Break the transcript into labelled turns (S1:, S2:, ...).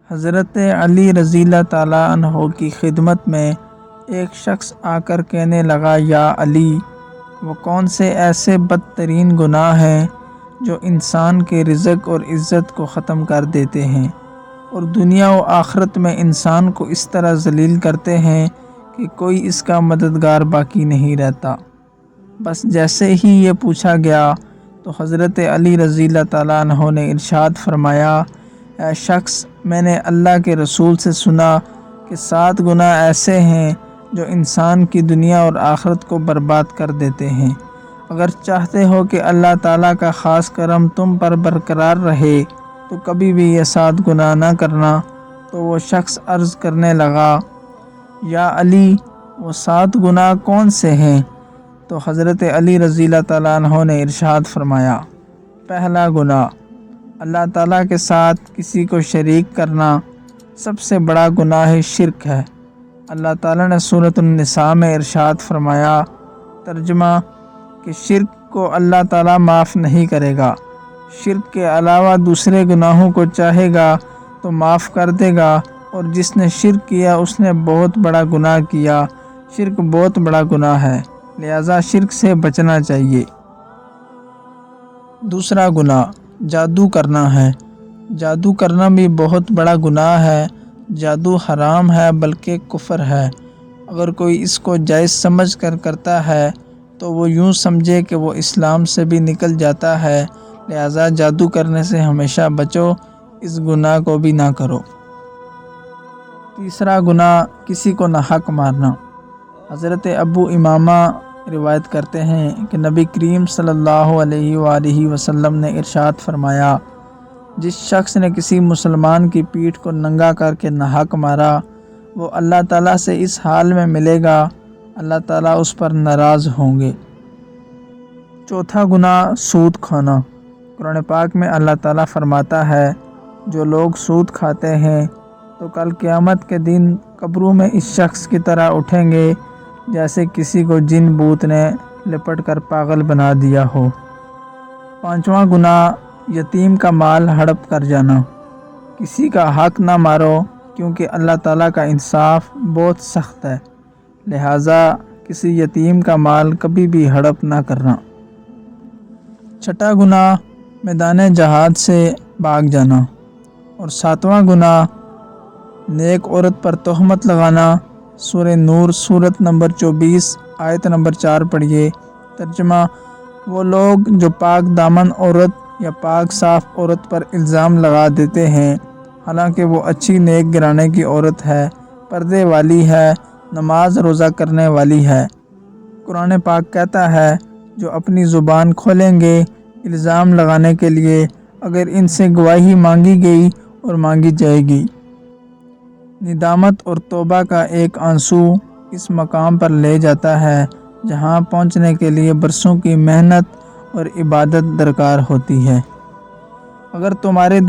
S1: حضرت علی رضی اللہ تعالیٰ عنہ کی خدمت میں ایک شخص آ کر کہنے لگا، یا علی، وہ کون سے ایسے بدترین گناہ ہیں جو انسان کے رزق اور عزت کو ختم کر دیتے ہیں اور دنیا و آخرت میں انسان کو اس طرح ذلیل کرتے ہیں کہ کوئی اس کا مددگار باقی نہیں رہتا۔ بس جیسے ہی یہ پوچھا گیا تو حضرت علی رضی اللہ تعالیٰ عنہ نے ارشاد فرمایا، اے شخص، میں نے اللہ کے رسول سے سنا کہ 7 گناہ ایسے ہیں جو انسان کی دنیا اور آخرت کو برباد کر دیتے ہیں۔ اگر چاہتے ہو کہ اللہ تعالیٰ کا خاص کرم تم پر برقرار رہے تو کبھی بھی یہ 7 گناہ نہ کرنا۔ تو وہ شخص عرض کرنے لگا، یا علی، وہ 7 گناہ کون سے ہیں؟ تو حضرت علی رضی اللہ تعالیٰ عنہ نے ارشاد فرمایا، پہلا گناہ، اللہ تعالیٰ کے ساتھ کسی کو شریک کرنا سب سے بڑا گناہ شرک ہے۔ اللہ تعالیٰ نے سورۃ النساء میں ارشاد فرمایا، ترجمہ کہ شرک کو اللہ تعالیٰ معاف نہیں کرے گا، شرک کے علاوہ دوسرے گناہوں کو چاہے گا تو معاف کر دے گا، اور جس نے شرک کیا اس نے بہت بڑا گناہ کیا۔ شرک بہت بڑا گناہ ہے، لہذا شرک سے بچنا چاہیے۔ دوسرا گناہ جادو کرنا ہے۔ جادو کرنا بھی بہت بڑا گناہ ہے۔ جادو حرام ہے بلکہ کفر ہے۔ اگر کوئی اس کو جائز سمجھ کر کرتا ہے تو وہ یوں سمجھے کہ وہ اسلام سے بھی نکل جاتا ہے، لہذا جادو کرنے سے ہمیشہ بچو، اس گناہ کو بھی نہ کرو۔ تیسرا گناہ کسی کو ناحق مارنا۔ حضرت ابو امامہ روایت کرتے ہیں کہ نبی کریم صلی اللہ علیہ وآلہ وسلم نے ارشاد فرمایا، جس شخص نے کسی مسلمان کی پیٹھ کو ننگا کر کے ناحق مارا، وہ اللہ تعالیٰ سے اس حال میں ملے گا، اللہ تعالیٰ اس پر ناراض ہوں گے۔ چوتھا گناہ سود کھانا۔ قرآن پاک میں اللہ تعالیٰ فرماتا ہے، جو لوگ سود کھاتے ہیں تو کل قیامت کے دن قبروں میں اس شخص کی طرح اٹھیں گے جیسے کسی کو جن بوت نے لپٹ کر پاگل بنا دیا ہو۔ پانچواں گناہ یتیم کا مال ہڑپ کر جانا۔ کسی کا حق نہ مارو کیونکہ اللہ تعالیٰ کا انصاف بہت سخت ہے، لہٰذا کسی یتیم کا مال کبھی بھی ہڑپ نہ کرنا۔ چھٹا گناہ میدان جہاد سے بھاگ جانا۔ اور ساتواں گناہ نیک عورت پر تہمت لگانا۔ سورہ نور سورت نمبر 24 آیت نمبر 4 پڑھیے۔ ترجمہ، وہ لوگ جو پاک دامن عورت یا پاک صاف عورت پر الزام لگا دیتے ہیں، حالانکہ وہ اچھی نیک گھرانے کی عورت ہے، پردے والی ہے، نماز روزہ کرنے والی ہے۔ قرآن پاک کہتا ہے، جو اپنی زبان کھولیں گے الزام لگانے کے لیے، اگر ان سے گواہی مانگی گئی اور مانگی جائے گی۔ ندامت اور توبہ کا ایک آنسو اس مقام پر لے جاتا ہے جہاں پہنچنے کے لیے برسوں کی محنت اور عبادت درکار ہوتی ہے۔ اگر تمہارے